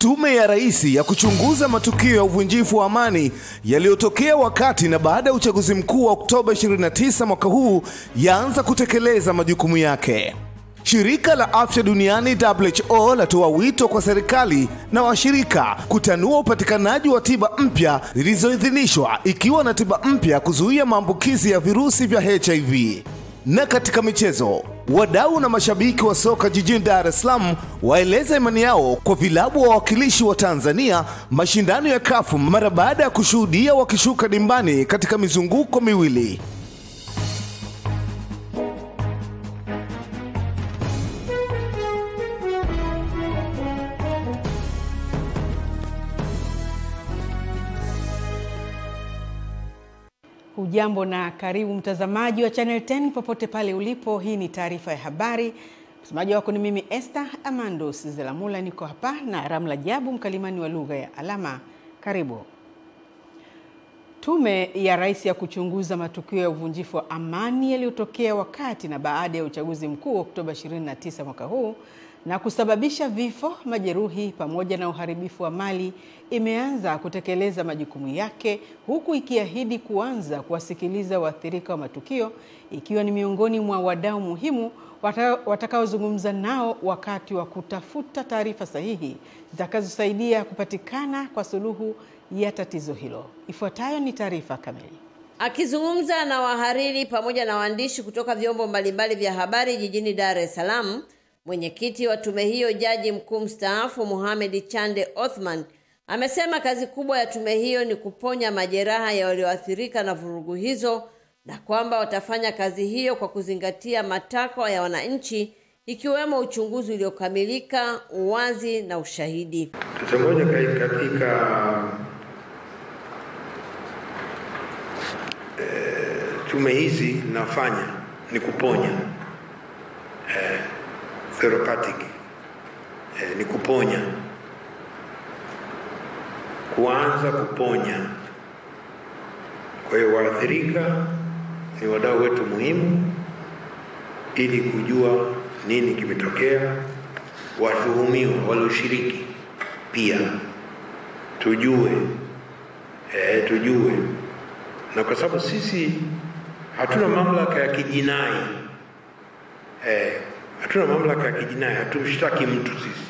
Tume ya Rais ya kuchunguza matukio ya uvunjifu wa amani yaliyotokea wakati na baada ya uchaguzi mkuu wa Oktoba 29 mwaka huu yaanza kutekeleza majukumu yake. Shirika la Afya Duniani WHO latoa wito kwa serikali na washirika kutanua upatikanaji wa tiba mpya zilizoidhinishwa, ikiwa na tiba mpya kuzuia maambukizi ya virusi vya HIV. Na katika michezo, wadau na mashabiki wa soka jijini Dar es Salaam waeleza imani yao kwa vilabu wawakilishi wa Tanzania mashindano ya CAF mara baada ya kushuhudia wakishuka dimbani katika mizunguko miwili. Hujambo na karibu mtazamaji wa Channel 10 popote pale ulipo. Hii ni taarifa ya habari. Msemaji wako ni mimi Esther Amando Sizelamula, niko hapa na Ramla Jabu, mkalimani wa lugha ya alama. Karibu. Tume ya Rais ya kuchunguza matukio ya uvunjifu wa amani yaliyotokea wakati na baada ya uchaguzi mkuu Oktoba 29 mwaka huu na kusababisha vifo, majeruhi pamoja na uharibifu wa mali imeanza kutekeleza majukumu yake, huku ikiahidi kuanza kuwasikiliza waathirika wa matukio, ikiwa ni miongoni mwa wadau muhimu watakaozungumza nao wakati wa kutafuta taarifa sahihi zitakazosaidia kupatikana kwa suluhu ya tatizo hilo. Ifuatayo ni taarifa kamili. Akizungumza na wahariri pamoja na waandishi kutoka vyombo mbalimbali vya habari jijini Dar es Salaam, mwenyekiti wa tume hiyo, Jaji Mkuu Mstaafu Mohamed Chande Othman, amesema kazi kubwa ya tume hiyo ni kuponya majeraha ya walioathirika na vurugu hizo, na kwamba watafanya kazi hiyo kwa kuzingatia matakwa ya wananchi, ikiwemo uchunguzi uliokamilika, uwazi na ushahidi. Tumoja katika tume hizi nafanya ni kuponya, therapeutic, ni kuponya, kuanza kuponya. Kwa hiyo waathirika ni wadau wetu muhimu ili kujua nini kimetokea, watuhumiwa walioshiriki pia tujue, na kwa sababu sisi hatuna mamlaka ya kijinai, hatuna mamlaka ya kijinai, hatumshtaki mtu sisi.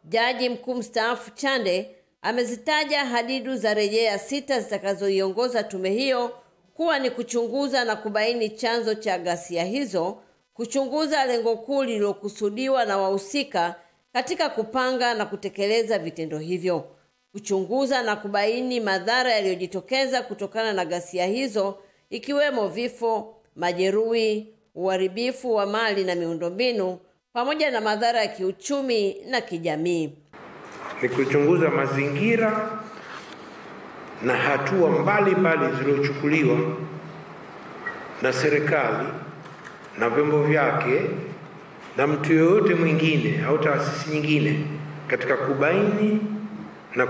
Jaji Mkuu Mstaafu Chande amezitaja hadidu za rejea 6 zitakazoiongoza tume hiyo kuwa ni kuchunguza na kubaini chanzo cha ghasia hizo, kuchunguza lengo kuu lililokusudiwa na wahusika katika kupanga na kutekeleza vitendo hivyo, kuchunguza na kubaini madhara yaliyojitokeza kutokana na ghasia hizo, ikiwemo vifo, majeruhi, uharibifu wa mali na miundombinu, pamoja na madhara ya kiuchumi na kijamii. Ni kuchunguza mazingira na hatua mbalimbali zilizochukuliwa na serikali na vyombo vyake na mtu yoyote mwingine au taasisi nyingine katika kubaini na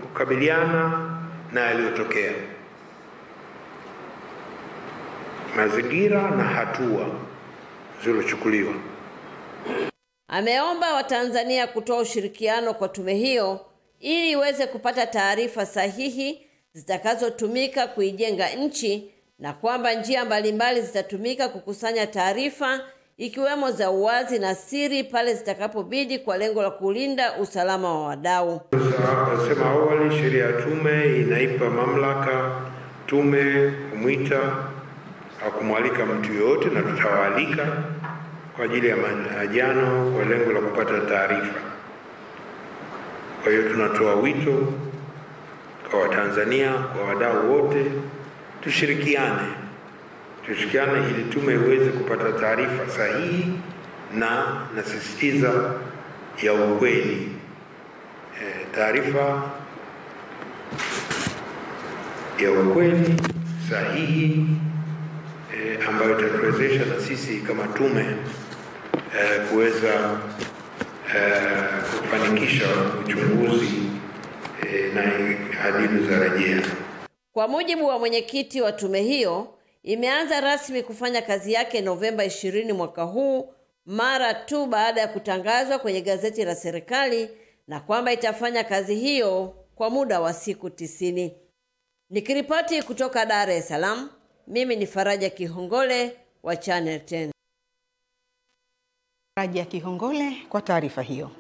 kukabiliana na yaliyotokea. Mazingira na hatua zilizochukuliwa. Ameomba Watanzania kutoa ushirikiano kwa tume hiyo ili iweze kupata taarifa sahihi zitakazotumika kuijenga nchi, na kwamba njia mbalimbali zitatumika kukusanya taarifa, ikiwemo za uwazi na siri pale zitakapobidi, kwa lengo la kulinda usalama wa wadau. Sema awali, sheria ya tume inaipa mamlaka tume kumwita au kumwalika mtu yoyote, na tutawaalika kwa ajili ya mahojiano kwa lengo la kupata taarifa. Kwa hiyo tunatoa wito kwa Watanzania, kwa wadau wote, tushirikiane ili tume iweze kupata taarifa sahihi na nasisitiza ya ukweli, taarifa ya ukweli sahihi, ambayo itatuwezesha na sisi kama tume kuweza kufanikisha uchunguzi na hadidu za rejea. Kwa mujibu wa mwenyekiti wa tume hiyo, imeanza rasmi kufanya kazi yake Novemba 20 mwaka huu, mara tu baada ya kutangazwa kwenye gazeti la serikali na kwamba itafanya kazi hiyo kwa muda wa siku 90. Nikiripoti kutoka Dar es Salaam, mimi ni Faraja Kihongole wa Channel 10. Faraja Kihongole kwa taarifa hiyo.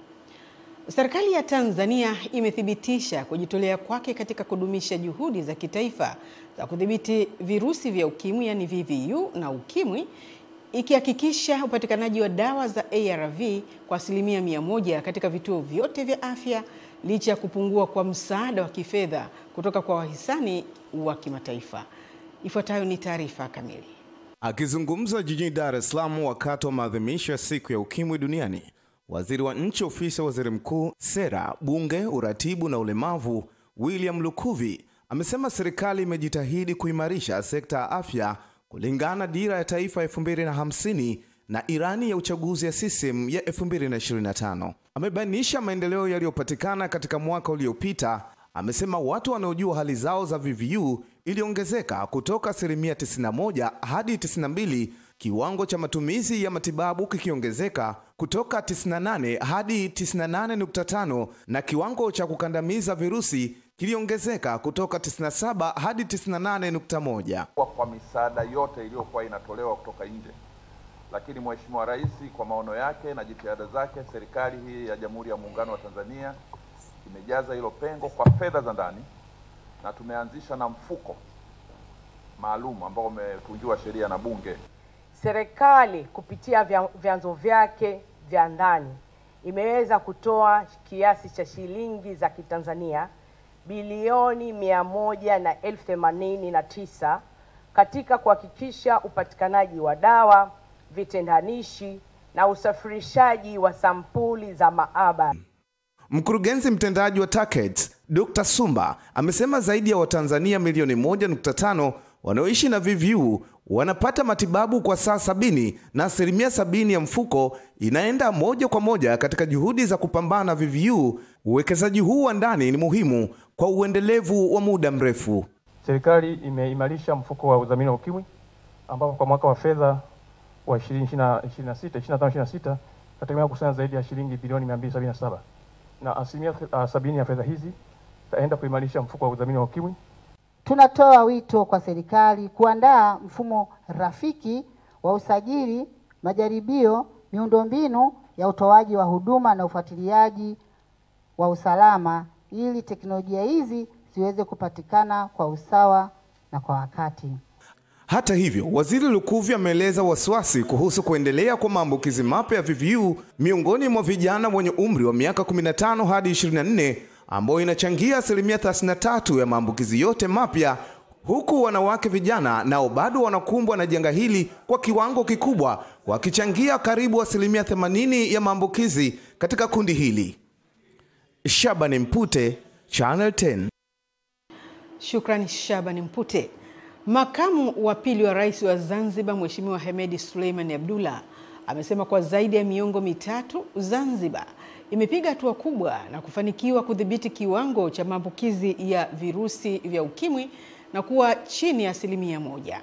Serikali ya Tanzania imethibitisha kujitolea kwake katika kudumisha juhudi za kitaifa za kudhibiti virusi vya ukimwi yani VVU na ukimwi, ikihakikisha upatikanaji wa dawa za ARV kwa 100% katika vituo vyote vya afya licha ya kupungua kwa msaada wa kifedha kutoka kwa wahisani wa kimataifa. Ifuatayo ni taarifa kamili. Akizungumza jijini Dar es Salaam wakati wa maadhimisho ya siku ya ukimwi duniani, Waziri wa Nchi Ofisi ya Waziri Mkuu, Sera, Bunge, Uratibu na Ulemavu, William Lukuvi, amesema serikali imejitahidi kuimarisha sekta ya afya kulingana na Dira ya Taifa ya 2050 na Irani ya uchaguzi ya CCM ya 2025. Amebainisha maendeleo yaliyopatikana katika mwaka uliopita. Amesema watu wanaojua hali zao za VVU iliongezeka kutoka 91% hadi 92%, kiwango cha matumizi ya matibabu kikiongezeka kutoka 98 hadi 98.5, na kiwango cha kukandamiza virusi kiliongezeka kutoka 97 hadi 98.1. Kwa misaada yote iliyokuwa inatolewa kutoka nje. Lakini Mheshimiwa Rais kwa maono yake na jitihada zake, serikali hii ya Jamhuri ya Muungano wa Tanzania imejaza hilo pengo kwa fedha za ndani, na tumeanzisha na mfuko maalum ambao umetungiwa sheria na Bunge. Serikali kupitia vyanzo vyake vya ndani imeweza kutoa kiasi cha shilingi za Kitanzania bilioni 100,89 katika kuhakikisha upatikanaji wa dawa, vitendanishi na usafirishaji wa sampuli za maabara. Mkurugenzi mtendaji wa TACAIDS, Dr. Sumba, amesema zaidi ya Watanzania milioni 1.5 wanaoishi na VVU wanapata matibabu kwa saa 70, na 70% ya mfuko inaenda moja kwa moja katika juhudi za kupambana na VVU. Uwekezaji huu wa ndani ni muhimu kwa uendelevu wa muda mrefu. Serikali imeimarisha mfuko wa udhamini wa ukimwi ambapo kwa mwaka wa fedha wa 2025-26 kategemea kusanya zaidi ya shilingi bilioni 277, na 70% ya fedha hizi itaenda kuimarisha mfuko wa udhamini wa ukimwi. Tunatoa wito kwa serikali kuandaa mfumo rafiki wa usajili, majaribio, miundombinu ya utoaji wa huduma na ufuatiliaji wa usalama ili teknolojia hizi ziweze kupatikana kwa usawa na kwa wakati. Hata hivyo, Waziri Lukuvi ameeleza wasiwasi kuhusu kuendelea kwa maambukizi mapya ya VVU miongoni mwa vijana wenye umri wa miaka 15 hadi 24, ambao inachangia 33% ya maambukizi yote mapya, huku wanawake vijana nao bado wanakumbwa na janga hili kwa kiwango kikubwa, wakichangia karibu 80% ya maambukizi katika kundi hili. Shabani Mpute, Channel 10. Shukrani Shabani Mpute. Makamu wa pili wa Rais wa Zanzibar, Mheshimiwa Hemedi Suleiman Abdullah, amesema kwa zaidi ya miongo mitatu Zanzibar imepiga hatua kubwa na kufanikiwa kudhibiti kiwango cha maambukizi ya virusi vya ukimwi na kuwa chini ya 1%.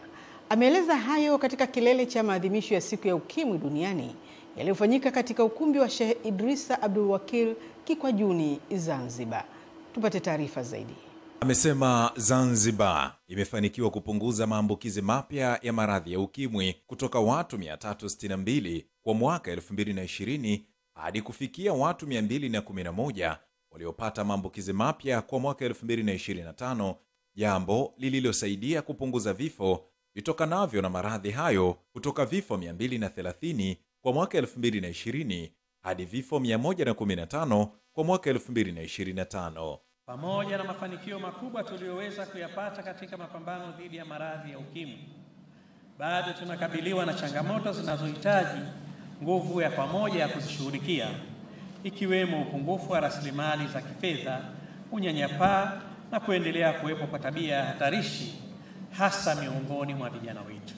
Ameeleza hayo katika kilele cha maadhimisho ya siku ya ukimwi duniani yaliyofanyika katika ukumbi wa Sheikh Idrisa Abdul Wakil Kikwajuni, Zanzibar. Tupate taarifa zaidi. Amesema Zanzibar imefanikiwa kupunguza maambukizi mapya ya maradhi ya ukimwi kutoka watu 362 kwa mwaka 2020 hadi kufikia watu 211 waliopata maambukizi mapya kwa mwaka 2025, jambo lililosaidia kupunguza vifo vitokanavyo na maradhi hayo kutoka vifo 230 kwa mwaka 2020 hadi vifo 115 kwa mwaka 2025. Pamoja na mafanikio makubwa tuliyoweza kuyapata katika mapambano dhidi ya maradhi ya ukimwi, bado tunakabiliwa na changamoto zinazohitaji nguvu ya pamoja ya kuzishughulikia, ikiwemo upungufu wa rasilimali za kifedha, unyanyapaa na kuendelea kuwepo kwa tabia hatarishi hasa miongoni mwa vijana wetu.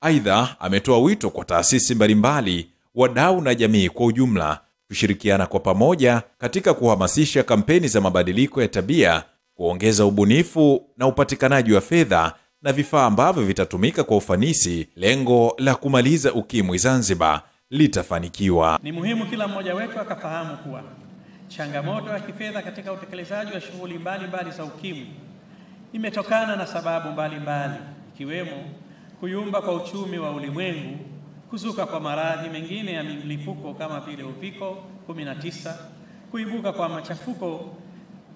Aidha, ametoa wito kwa taasisi mbalimbali, wadau na jamii kwa ujumla kushirikiana kwa pamoja katika kuhamasisha kampeni za mabadiliko ya tabia, kuongeza ubunifu na upatikanaji wa fedha na vifaa ambavyo vitatumika kwa ufanisi. Lengo la kumaliza ukimwi Zanzibar litafanikiwa. Ni muhimu kila mmoja wetu akafahamu kuwa changamoto ya kifedha katika utekelezaji wa shughuli mbalimbali za ukimwi imetokana na sababu mbalimbali ikiwemo kuyumba kwa uchumi wa ulimwengu, kuzuka kwa maradhi mengine ya mlipuko kama vile uviko 19, kuibuka kwa machafuko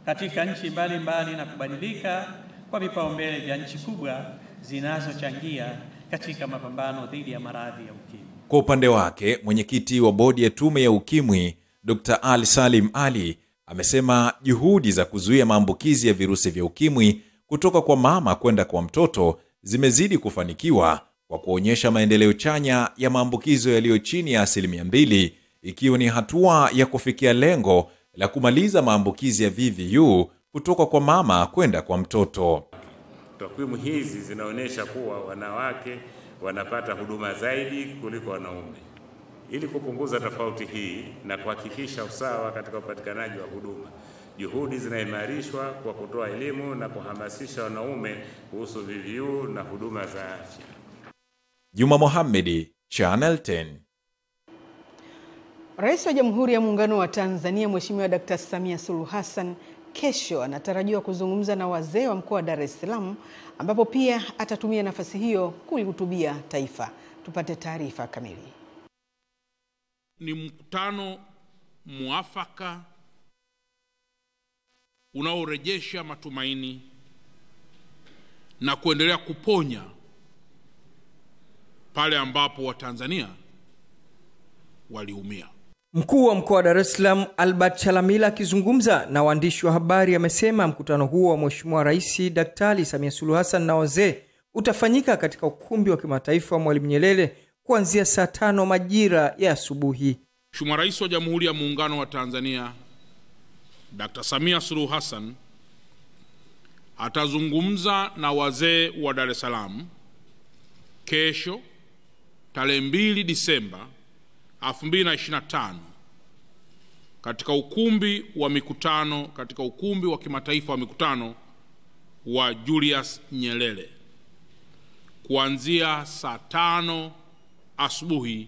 katika nchi mbalimbali na kubadilika kwa vipaumbele vya nchi kubwa zinazochangia katika mapambano dhidi ya maradhi ya ukimwi. Kwa upande wake, mwenyekiti wa bodi ya tume ya ukimwi Dr. Ali Salim Ali amesema juhudi za kuzuia maambukizi ya virusi vya ukimwi kutoka kwa mama kwenda kwa mtoto zimezidi kufanikiwa kwa kuonyesha maendeleo chanya ya maambukizo yaliyo chini ya 2%, ikiwa ni hatua ya kufikia lengo la kumaliza maambukizi ya VVU kutoka kwa mama kwenda kwa mtoto. Takwimu hizi zinaonyesha kuwa wanawake wanapata huduma zaidi kuliko wanaume. Ili kupunguza tofauti hii na kuhakikisha usawa katika upatikanaji wa huduma, juhudi zinaimarishwa kwa kutoa elimu na kuhamasisha wanaume kuhusu VVU na huduma za afya. Juma Mohamed, Channel 10. Rais wa Jamhuri ya Muungano wa Tanzania Mheshimiwa Dr. Samia Suluhu Hassan kesho anatarajiwa kuzungumza na wazee wa mkoa wa Dar es Salaam, ambapo pia atatumia nafasi hiyo kulihutubia taifa. Tupate taarifa kamili. Ni mkutano muafaka unaorejesha matumaini na kuendelea kuponya pale ambapo Watanzania waliumia. Mkuu wa mkoa wa Dar es Salaam Albert Chalamila akizungumza na waandishi wa habari amesema mkutano huo wa Mheshimiwa Rais Daktari Samia Suluhu Hassan na wazee utafanyika katika ukumbi wa kimataifa wa Mwalimu Nyerere kuanzia saa 5 majira ya asubuhi. Mheshimiwa Rais wa Jamhuri ya Muungano wa Tanzania Dr. Samia Suluhu Hassan atazungumza na wazee wa Dar es Salaam kesho tarehe 2 Disemba 2025 katika ukumbi wa mikutano katika ukumbi wa kimataifa wa mikutano wa Julius Nyerere kuanzia saa 5 asubuhi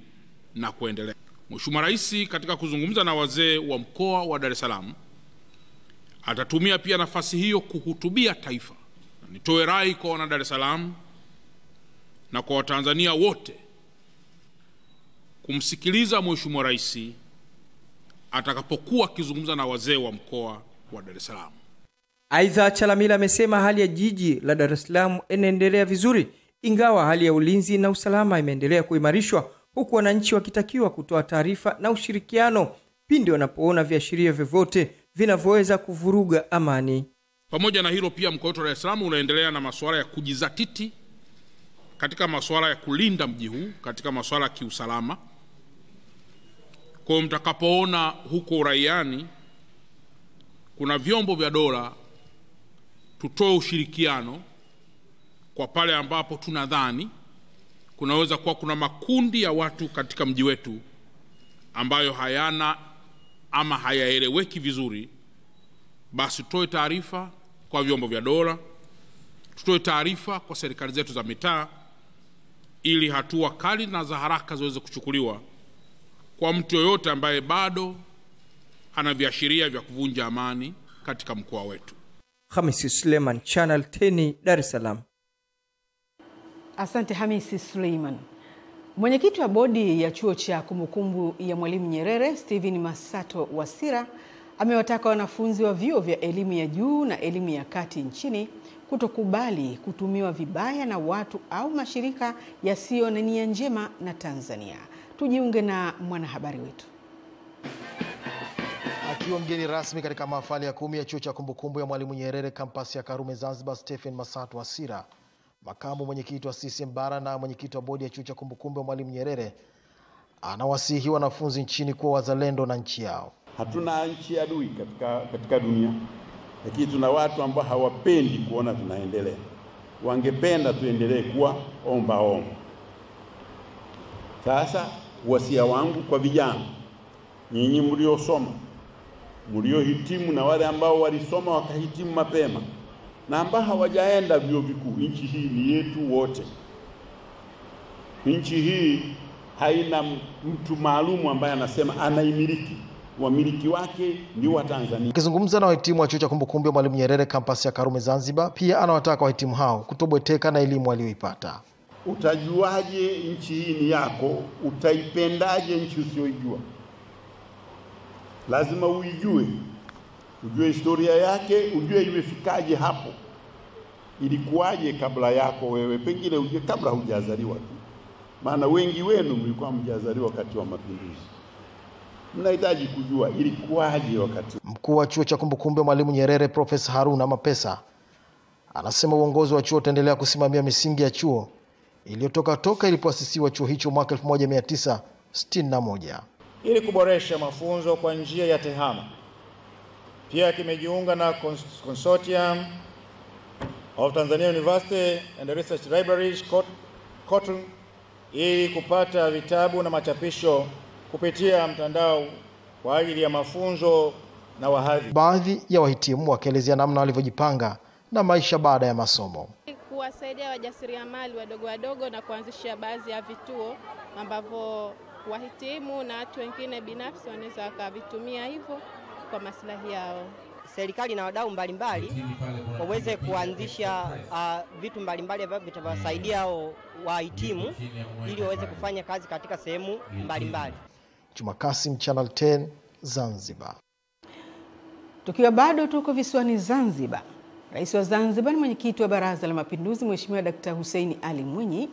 na kuendelea. Mheshimiwa Rais katika kuzungumza na wazee wa mkoa wa Dar es Salaam atatumia pia nafasi hiyo kuhutubia taifa. Nitoe rai kwa wana Dar es Salaam na kwa Watanzania wote kumsikiliza Mheshimiwa Rais atakapokuwa akizungumza na wazee wa mkoa wa Dar es Salaam. Aidha, Chalamila amesema hali ya jiji la Dar es Salaam inaendelea vizuri, ingawa hali ya ulinzi na usalama imeendelea kuimarishwa, huku wananchi wakitakiwa kutoa taarifa na ushirikiano pindi wanapoona viashiria vyovyote vinavyoweza kuvuruga amani. Pamoja na hilo, pia mkoa wetu wa Dar es Salaam unaendelea na masuala ya kujizatiti katika masuala ya kulinda mji huu, katika masuala ya kiusalama. Kwa mtakapoona huko uraiani kuna vyombo vya dola, tutoe ushirikiano kwa pale ambapo tunadhani kunaweza kuwa kuna makundi ya watu katika mji wetu ambayo hayana ama hayaeleweki vizuri, basi tutoe taarifa kwa vyombo vya dola, tutoe taarifa kwa serikali zetu za mitaa, ili hatua kali na za haraka ziweze kuchukuliwa kwa mtu yoyote ambaye bado ana viashiria vya kuvunja amani katika mkoa wetu. Hamisi Suleiman, Channel 10, Dar es Salaam. Asante Hamisi Suleiman. Mwenyekiti wa bodi ya chuo cha kumbukumbu ya Mwalimu Nyerere, Steven Masato Wasira, amewataka wanafunzi wa vyuo vya elimu ya juu na elimu ya kati nchini kutokubali kutumiwa vibaya na watu au mashirika yasiyo na nia njema na Tanzania. Tujiunge na mwanahabari wetu. Akiwa mgeni rasmi katika mahafali ya 10 ya chuo cha kumbukumbu ya Mwalimu Nyerere kampasi ya Karume Zanzibar, Stephen Masato Wasira, makamu mwenyekiti wa CCM Bara na mwenyekiti wa bodi ya chuo cha kumbukumbu ya Mwalimu Nyerere, anawasihi wanafunzi nchini kuwa wazalendo na nchi yao. Hatuna nchi adui katika dunia, lakini tuna watu ambao hawapendi kuona tunaendelea. Wangependa tuendelee kuwa omba. Sasa wasia wangu kwa vijana, nyinyi mliosoma, mliohitimu na wale ambao walisoma wakahitimu mapema na ambao hawajaenda vyuo vikuu, nchi hii ni yetu wote. Nchi hii haina mtu maalumu ambaye anasema anaimiliki. wamiliki wake ni wa Tanzania. Akizungumza na wahitimu wa chuo cha kumbukumbu ya Mwalimu Nyerere kampasi ya Karume Zanzibar, pia anawataka wahitimu hao kutobweteka na elimu walioipata. Utajuaje nchi hii ni yako? Utaipendaje nchi usiyoijua? Lazima uijue. Ujue historia yake, ujue imefikaje hapo. Ilikuwaje kabla yako wewe, pengine ujue kabla hujazaliwa tu. Maana wengi wenu mlikuwa mjazaliwa wakati wa mapinduzi. Mnahitaji kujua ilikuwaje wakati. Mkuu wa chuo cha kumbukumbu ya Mwalimu Nyerere Profesa Haruna Mapesa anasema uongozi wa chuo utaendelea kusimamia misingi ya chuo iliyotoka ilipoasisiwa chuo hicho mwaka 1961 ili kuboresha mafunzo kwa njia ya tehama. Pia kimejiunga na Consortium of Tanzania University and Research Libraries COTL ili kupata vitabu na machapisho kupitia mtandao kwa ajili ya mafunzo na wahadhiri. Baadhi ya wahitimu wakielezea namna walivyojipanga na maisha baada ya masomo. Kuwasaidia wajasiriamali wadogo na kuanzisha baadhi ya vituo ambavyo wahitimu na watu wengine binafsi wanaweza wakavitumia hivyo kwa maslahi yao. Serikali na wadau mbalimbali waweze kuanzisha vitu mbalimbali ambavyo vitawasaidia wahitimu ili waweze kufanya kazi katika sehemu mbalimbali. Juma Kasim, Channel 10, Zanzibar. Tukiwa bado tuko visiwani Zanzibar, Rais wa Zanzibar ni mwenyekiti wa Baraza la Mapinduzi Mheshimiwa Dkt. Hussein Ali Mwinyi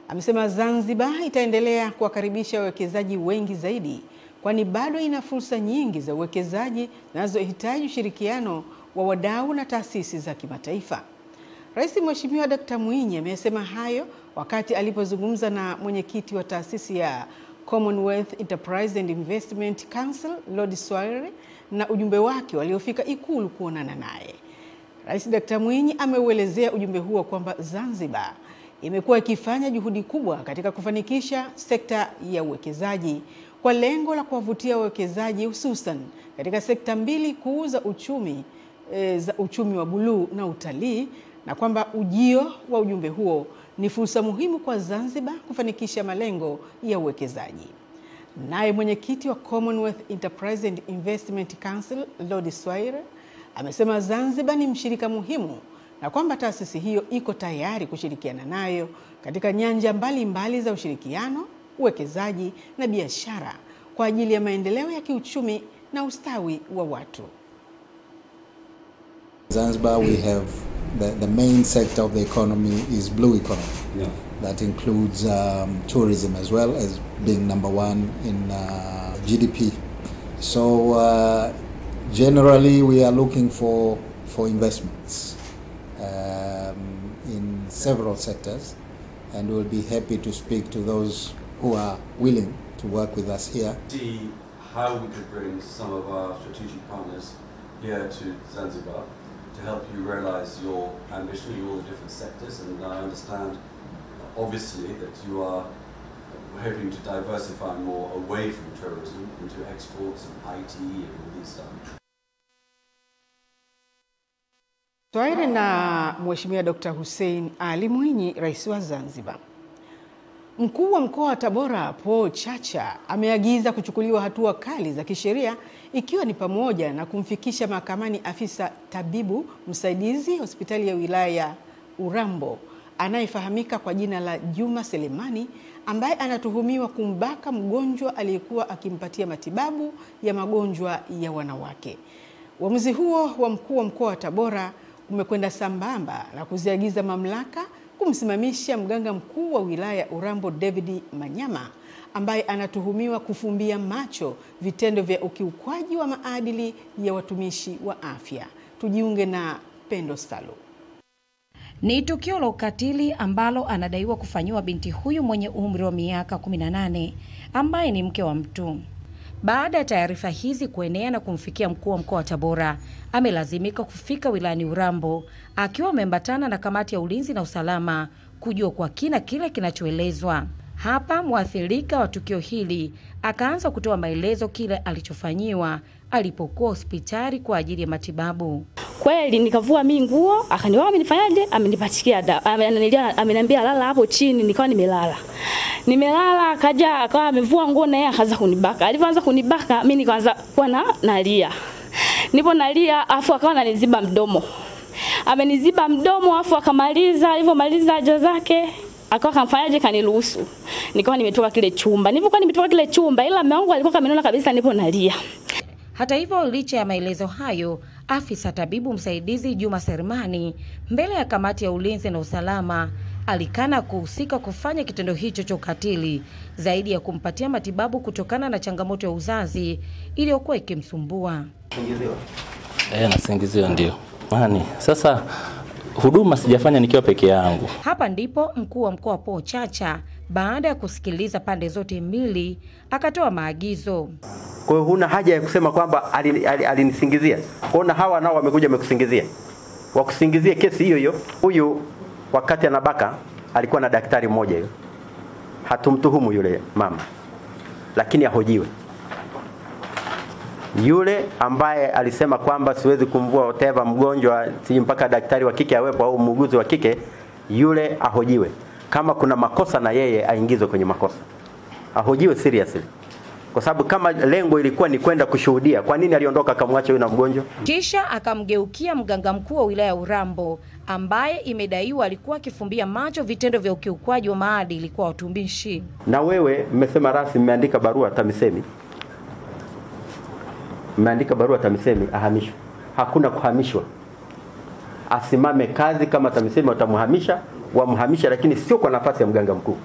amesema Zanzibar itaendelea kuwakaribisha wawekezaji wengi zaidi, kwani bado ina fursa nyingi za uwekezaji zinazohitaji ushirikiano wa wadau na taasisi za kimataifa. Rais Mheshimiwa Dkt. Mwinyi amesema hayo wakati alipozungumza na mwenyekiti wa taasisi ya Commonwealth Enterprise and Investment Council Lord Swire na ujumbe wake waliofika Ikulu kuonana naye. Rais Dkt. Mwinyi ameuelezea ujumbe huo kwamba Zanzibar imekuwa ikifanya juhudi kubwa katika kufanikisha sekta ya uwekezaji kwa lengo la kuwavutia wawekezaji hususan katika sekta mbili kuu za uchumi wa buluu na utalii, na kwamba ujio wa ujumbe huo ni fursa muhimu kwa Zanzibar kufanikisha malengo ya uwekezaji. Naye mwenyekiti wa Commonwealth Enterprise and Investment Council Lord Swire amesema Zanzibar ni mshirika muhimu na kwamba taasisi hiyo iko tayari kushirikiana nayo katika nyanja mbalimbali za ushirikiano, uwekezaji na biashara kwa ajili ya maendeleo ya kiuchumi na ustawi wa watu. Zanzibar, we have the main sector of the economy is blue economy. Yeah. That includes tourism as well as being number one in GDP. So generally we are looking for investments in several sectors, and we'll be happy to speak to those who are willing to work with us here. See how we could bring some of our strategic partners here to Zanzibar to help you realize your ambition in all the different sectors. And I understand, obviously, that you are hoping to diversify more away from tourism into exports and IT and all these stuff. Tuaire na Mheshimiwa Dkt. Hussein Ali Mwinyi, Rais wa Zanzibar. Mkuu wa mkoa wa Tabora Paul Chacha ameagiza kuchukuliwa hatua kali za kisheria, ikiwa ni pamoja na kumfikisha mahakamani afisa tabibu msaidizi hospitali ya wilaya ya Urambo anayefahamika kwa jina la Juma Selemani, ambaye anatuhumiwa kumbaka mgonjwa aliyekuwa akimpatia matibabu ya magonjwa ya wanawake. Uamuzi huo wa mkuu wa mkoa wa Tabora umekwenda sambamba na kuziagiza mamlaka kumsimamisha mganga mkuu wa wilaya ya Urambo David Manyama, ambaye anatuhumiwa kufumbia macho vitendo vya ukiukwaji wa maadili ya watumishi wa afya. Tujiunge na Pendo Salo. Ni tukio la ukatili ambalo anadaiwa kufanyiwa binti huyu mwenye umri wa miaka 18 ambaye ni mke wa mtu. Baada ya taarifa hizi kuenea na kumfikia mkuu wa mkoa wa Tabora, amelazimika kufika wilayani Urambo akiwa ameambatana na kamati ya ulinzi na usalama kujua kwa kina kile kinachoelezwa. Hapa mwathirika wa tukio hili akaanza kutoa maelezo kile alichofanyiwa alipokuwa hospitali kwa ajili ya matibabu. Kweli nikavua mimi nguo, akaniwa amenifanyaje? Amenipachikia dawa. Ameniambia lala hapo chini, nikawa nimelala. Nimelala akaja akawa amevua nguo na yeye akaanza kunibaka. Alipoanza kunibaka mimi nikaanza kuwa nalia. Nipo nalia afu akawa ananiziba mdomo. Ameniziba mdomo afu akamaliza, alivyomaliza haja zake akawa kamfanyaje kaniruhusu. Nikawa nimetoka kile chumba. Nilipokuwa nimetoka kile chumba ila mume wangu alikuwa kamenona kabisa nipo nalia. Hata hivyo, licha ya maelezo hayo, afisa tabibu msaidizi Juma Sermani mbele ya kamati ya ulinzi na usalama alikana kuhusika kufanya kitendo hicho cha ukatili zaidi ya kumpatia matibabu kutokana na changamoto ya uzazi iliyokuwa ikimsumbua. Nasingiziwa ndio. Sasa huduma sijafanya nikiwa peke yangu. Hapa ndipo mkuu wa mkoa Paul Chacha baada ya kusikiliza pande zote mbili akatoa maagizo. Kwa hiyo huna haja ya kusema kwamba alinisingizia. Kuona hawa nao wamekuja wamekusingizia. Wakusingizie kesi hiyo hiyo. Huyu wakati anabaka alikuwa na daktari mmoja hiyo. Hatumtuhumu yule mama. Lakini ahojiwe. Yule ambaye alisema kwamba siwezi kumvua whatever mgonjwa si mpaka daktari wa kike awepo au muuguzi wa kike, yule ahojiwe. Kama kuna makosa na yeye aingizwe kwenye makosa. Ahojiwe seriously. Kwa sababu kama lengo ilikuwa ni kwenda kushuhudia, kwa nini aliondoka akamwacha yule mgonjwa? Kisha akamgeukia mganga mkuu wa wilaya Urambo ambaye imedaiwa alikuwa akifumbia macho vitendo vya ukiukwaji wa maadili kwa watumishi. Na wewe mmesema rasmi mmeandika barua TAMISEMI. Mmeandika barua TAMISEMI ahamishwe. Hakuna kuhamishwa. Asimame kazi kama TAMISEMI watamhamisha, wamhamisha lakini sio kwa nafasi ya mganga mkuu.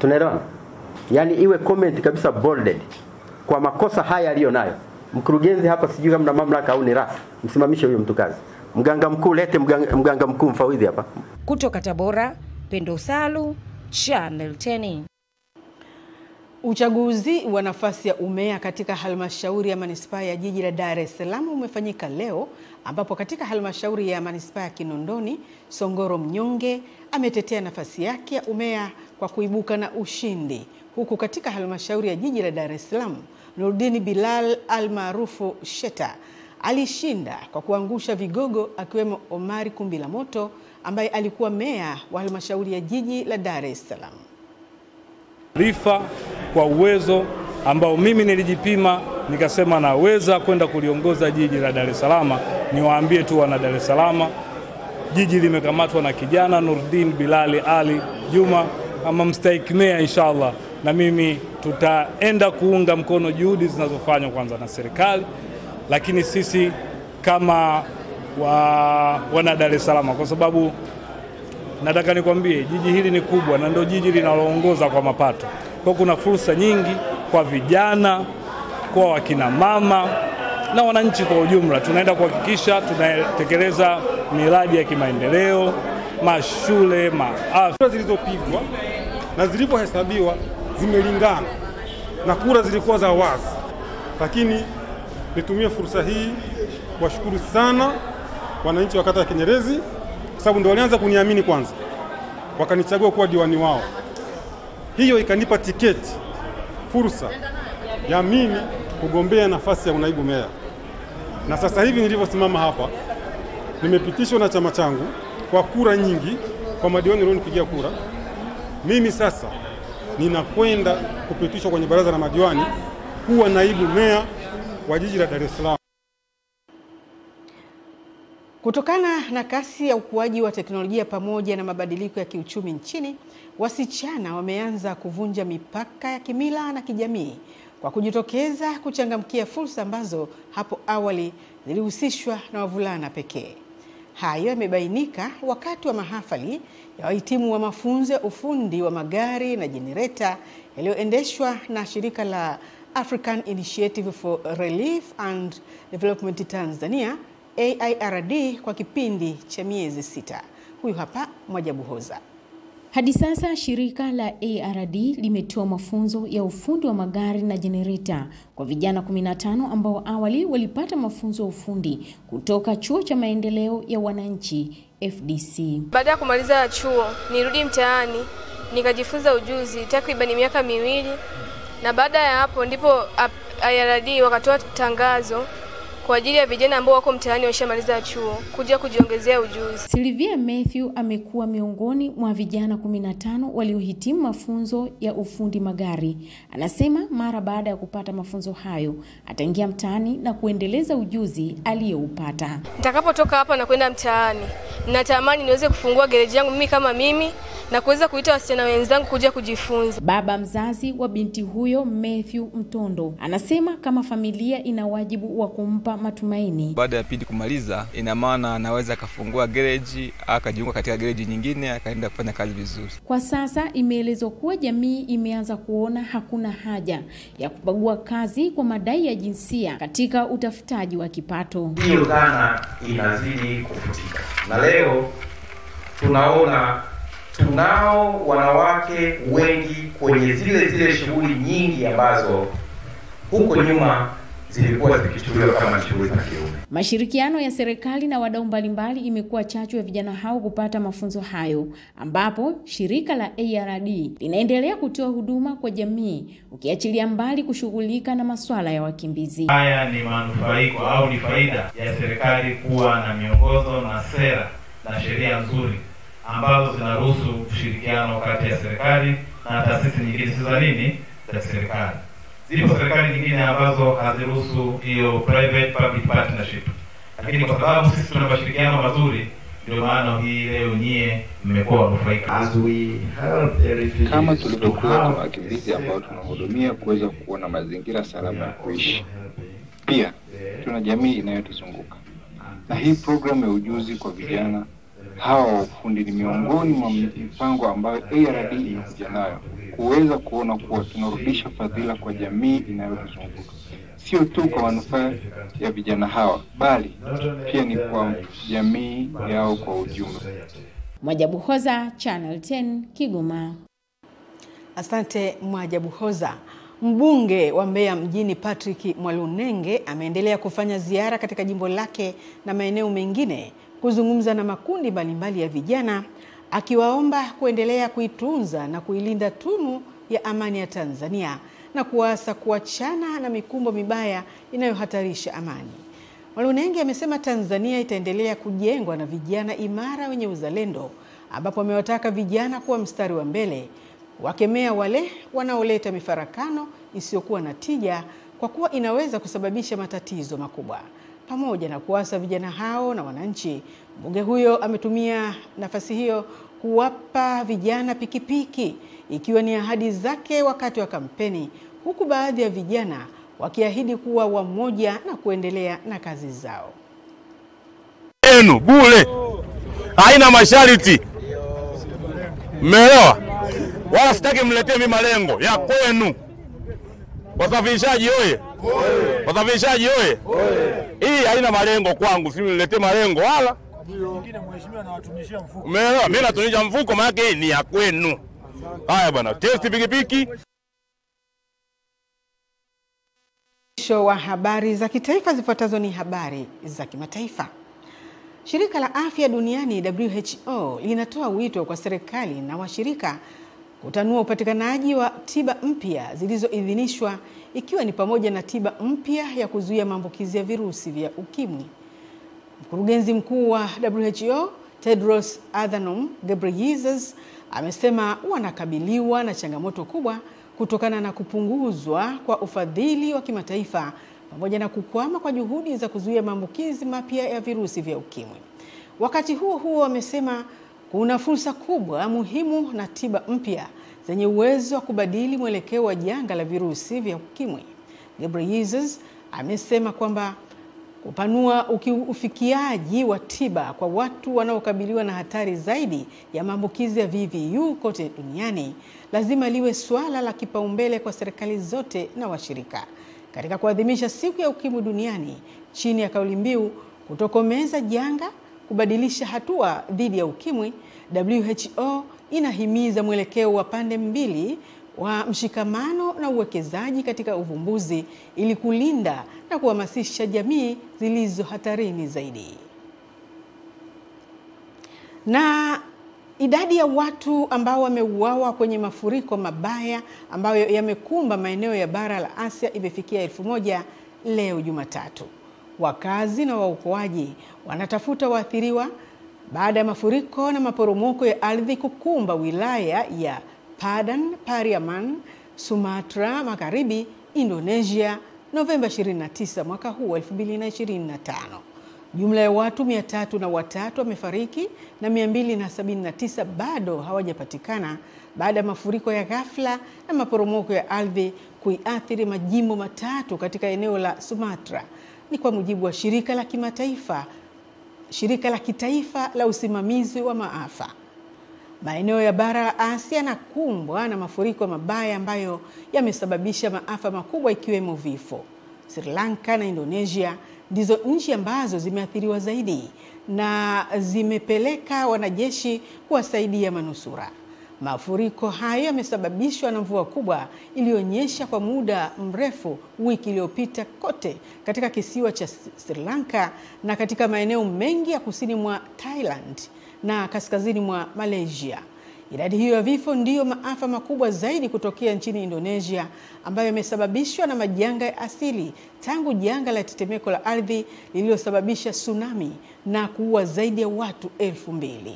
Tunaelewana? Yaani iwe comment kabisa bolded kwa makosa haya aliyonayo. Mkurugenzi hapa sijui kama na mamlaka au ni rasmi. Msimamishe huyo mtu kazi. Mganga mkuu lete mganga mkuu mfawidhi hapa. Kutoka Tabora, Pendo Salu, Channel 10. Uchaguzi wa nafasi ya umea katika halmashauri ya manispaa ya jiji la Dar es Salaam umefanyika leo, ambapo katika halmashauri ya manispaa ya Kinondoni, Songoro Mnyonge ametetea nafasi yake ya umea kwa kuibuka na ushindi, huku katika halmashauri ya jiji la Dar es Salaam, Nurdin Bilal almaarufu Sheta alishinda kwa kuangusha vigogo akiwemo Omari Kumbila Moto ambaye alikuwa meya wa halmashauri ya jiji la Dar es Salaam. Rifa kwa uwezo ambao mimi nilijipima nikasema naweza kwenda kuliongoza jiji la Dar es Salaam. Niwaambie tu wana Dar es Salaam, jiji limekamatwa na kijana Nurdin Bilal Ali Juma ama mstahiki meya inshallah, na mimi tutaenda kuunga mkono juhudi zinazofanywa kwanza na serikali, lakini sisi kama wana Dar es Salaam, kwa sababu nataka nikwambie jiji hili ni kubwa na ndio jiji linaloongoza kwa mapato. Kwa kuna fursa nyingi kwa vijana, kwa wakina mama na wananchi kwa ujumla. Tunaenda kuhakikisha tunatekeleza miradi ya kimaendeleo, mashule, afya. Zilizopigwa na zilipohesabiwa zimelingana na kura zilikuwa za wazi. Lakini nitumie fursa hii kuwashukuru sana wananchi wa kata ya Kinyerezi kwa sababu ndio walianza kuniamini kwanza. Wakanichagua kuwa diwani wao. Hiyo ikanipa tiketi, fursa ya mimi kugombea nafasi ya unaibu meya. Na sasa hivi nilivyosimama hapa, nimepitishwa na chama changu kwa kura nyingi kwa madiwani walionipigia kura. Mimi sasa ninakwenda kupitishwa kwenye baraza la madiwani kuwa naibu meya wa jiji la Dar es Salaam. Kutokana na kasi ya ukuaji wa teknolojia pamoja na mabadiliko ya kiuchumi nchini, wasichana wameanza kuvunja mipaka ya kimila na kijamii kwa kujitokeza kuchangamkia fursa ambazo hapo awali zilihusishwa na wavulana pekee. Hayo yamebainika wakati wa mahafali ya wahitimu wa mafunzo ya ufundi wa magari na jenereta yaliyoendeshwa na shirika la African Initiative for Relief and Development Tanzania AIRD kwa kipindi cha miezi 6. Huyu hapa Mwajabu Hoza. Hadi sasa shirika la AIRD limetoa mafunzo ya ufundi wa magari na jenereta kwa vijana 15 ambao awali walipata mafunzo ya ufundi kutoka Chuo cha Maendeleo ya Wananchi FDC. Baada ya kumaliza chuo, nirudi mtaani, nikajifunza ujuzi takriban miaka 2, na baada ya hapo ndipo AIRD wakatoa tangazo kwa ajili ya vijana ambao wako mtaani washamaliza chuo kuja kujiongezea ujuzi. Sylvia Matthew amekuwa miongoni mwa vijana 15 waliohitimu mafunzo ya ufundi magari. Anasema mara baada ya kupata mafunzo hayo ataingia mtaani na kuendeleza ujuzi aliyoupata. Nitakapotoka hapa na kwenda mtaani, natamani niweze kufungua gereji yangu mimi kama mimi na kuweza kuita wasichana wenzangu kuja kujifunza. Baba mzazi wa binti huyo Matthew Mtondo anasema kama familia ina wajibu wa kumpa matumaini. Baada ya pindi kumaliza, ina maana anaweza kafungua gereji, akajiunga katika gereji nyingine, akaenda kufanya kazi vizuri. Kwa sasa imeelezwa kuwa jamii imeanza kuona hakuna haja ya kubagua kazi kwa madai ya jinsia katika utafutaji wa kipato. Hiyo dhana inazidi kufutika. Na leo tunaona tunao wanawake wengi kwenye zile shughuli nyingi ambazo huko nyuma zilikuwa zikichukuliwa kama shughuli za kiume. Mashirikiano ya serikali na wadau mbalimbali imekuwa chachu ya vijana hao kupata mafunzo hayo, ambapo shirika la ARD linaendelea kutoa huduma kwa jamii ukiachilia mbali kushughulika na masuala ya wakimbizi. Haya ni manufaiko au ni faida ya serikali kuwa na miongozo na sera na sheria nzuri ambazo zinaruhusu ushirikiano kati ya serikali na taasisi nyingine za serikali. Zipo serikali nyingine ambazo haziruhusu hiyo private public partnership. Lakini kwa sababu sisi tuna mashirikiano mazuri, ndio maana hii leo nyie mmekuwa wanufaika. Kama tulivyokuwa na wakimbizi ambao tunahudumia kuweza kuona mazingira salama ya kuishi. Pia tuna jamii inayotuzunguka. Na hii programu ya ujuzi kwa vijana hawa ufundi ni miongoni mwa mipango ambayo ARD imekuja nayo kuweza kuona kuwa tunarudisha fadhila kwa jamii inayotuzunguka. Sio tu kwa manufaa ya vijana hawa, bali pia ni kwa jamii yao kwa ujumla. Mwajabu Hoza, Channel 10, Kigoma. Asante Mwajabu Hoza. Mbunge wa Mbeya mjini Patrick Mwalunenge ameendelea kufanya ziara katika jimbo lake na maeneo mengine kuzungumza na makundi mbalimbali ya vijana, akiwaomba kuendelea kuitunza na kuilinda tunu ya amani ya Tanzania na kuwaasa kuachana na mikumbo mibaya inayohatarisha amani. Mwalunenge amesema Tanzania itaendelea kujengwa na vijana imara wenye uzalendo, ambapo amewataka vijana kuwa mstari wa mbele, wakemea wale wanaoleta mifarakano isiyokuwa na tija kwa kuwa inaweza kusababisha matatizo makubwa. Pamoja na kuasa vijana hao na wananchi, mbunge huyo ametumia nafasi hiyo kuwapa vijana pikipiki, ikiwa ni ahadi zake wakati wa kampeni, huku baadhi ya vijana wakiahidi kuwa wamoja na kuendelea na kazi zao. Enu bure, haina masharti, mmeelewa? Wala sitaki mletee mimi malengo ya kwenu. Wasafirishaji oye! Wasafirishaji oye! Hii haina malengo kwangu, si niletee malengo wala. Nyingine mheshimiwa na watumishia mfuko. Umeelewa? Mimi natunisha mfuko maana yake ni ya kwenu. Haya bwana, test pikipiki. Mwisho wa habari za kitaifa, zifuatazo ni habari za kimataifa. Shirika la Afya Duniani WHO linatoa wito kwa serikali na washirika kutanua upatikanaji wa tiba mpya zilizoidhinishwa, ikiwa ni pamoja na tiba mpya ya kuzuia maambukizi ya virusi vya ukimwi. Mkurugenzi mkuu wa WHO Tedros Adhanom Ghebreyesus amesema wanakabiliwa na changamoto kubwa kutokana na kupunguzwa kwa ufadhili wa kimataifa pamoja na kukwama kwa juhudi za kuzuia maambukizi mapya ya virusi vya ukimwi. Wakati huo huo, amesema kuna fursa kubwa muhimu na tiba mpya zenye uwezo wa kubadili mwelekeo wa janga la virusi vya ukimwi. Ghebreyesus amesema kwamba kupanua ufikiaji wa tiba kwa watu wanaokabiliwa na hatari zaidi ya maambukizi ya VVU kote duniani lazima liwe swala la kipaumbele kwa serikali zote na washirika. Katika kuadhimisha siku ya ukimwi duniani chini ya kauli mbiu kutokomeza janga, kubadilisha hatua dhidi ya ukimwi, WHO inahimiza mwelekeo wa pande mbili wa mshikamano na uwekezaji katika uvumbuzi ili kulinda na kuhamasisha jamii zilizo hatarini zaidi. Na idadi ya watu ambao wameuawa kwenye mafuriko mabaya ambayo yamekumba maeneo ya bara la Asia imefikia 1000 leo Jumatatu. Wakazi na waokoaji wanatafuta waathiriwa baada ya mafuriko na maporomoko ya ardhi kukumba wilaya ya Padang, Pariaman, Sumatra Magharibi, Indonesia, Novemba 29 mwaka huu 2025. Jumla ya watu 303 wamefariki na 279 bado hawajapatikana baada ya mafuriko ya ghafla na maporomoko ya ardhi kuiathiri majimbo matatu katika eneo la Sumatra. Ni kwa mujibu wa shirika la kitaifa la usimamizi wa maafa. Maeneo ya bara la Asia yanakumbwa na mafuriko mabaya ambayo yamesababisha maafa makubwa ikiwemo vifo. Sri Lanka na Indonesia ndizo nchi ambazo zimeathiriwa zaidi na zimepeleka wanajeshi kuwasaidia manusura. Mafuriko hayo yamesababishwa na mvua kubwa iliyonyesha kwa muda mrefu wiki iliyopita kote katika kisiwa cha Sri Lanka na katika maeneo mengi ya kusini mwa Thailand na kaskazini mwa Malaysia. Idadi hiyo ya vifo ndiyo maafa makubwa zaidi kutokea nchini Indonesia, ambayo yamesababishwa na majanga ya asili tangu janga la tetemeko la ardhi lililosababisha tsunami na kuua zaidi ya watu 2,000.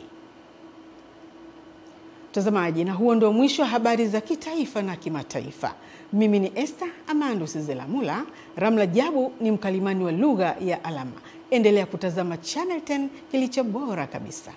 Mtazamaji, na huo ndio mwisho wa habari za kitaifa na kimataifa. Mimi ni Esther Amando Sizelamula. Ramla Jabu ni mkalimani wa lugha ya alama. Endelea kutazama Channel 10, kilicho bora kabisa.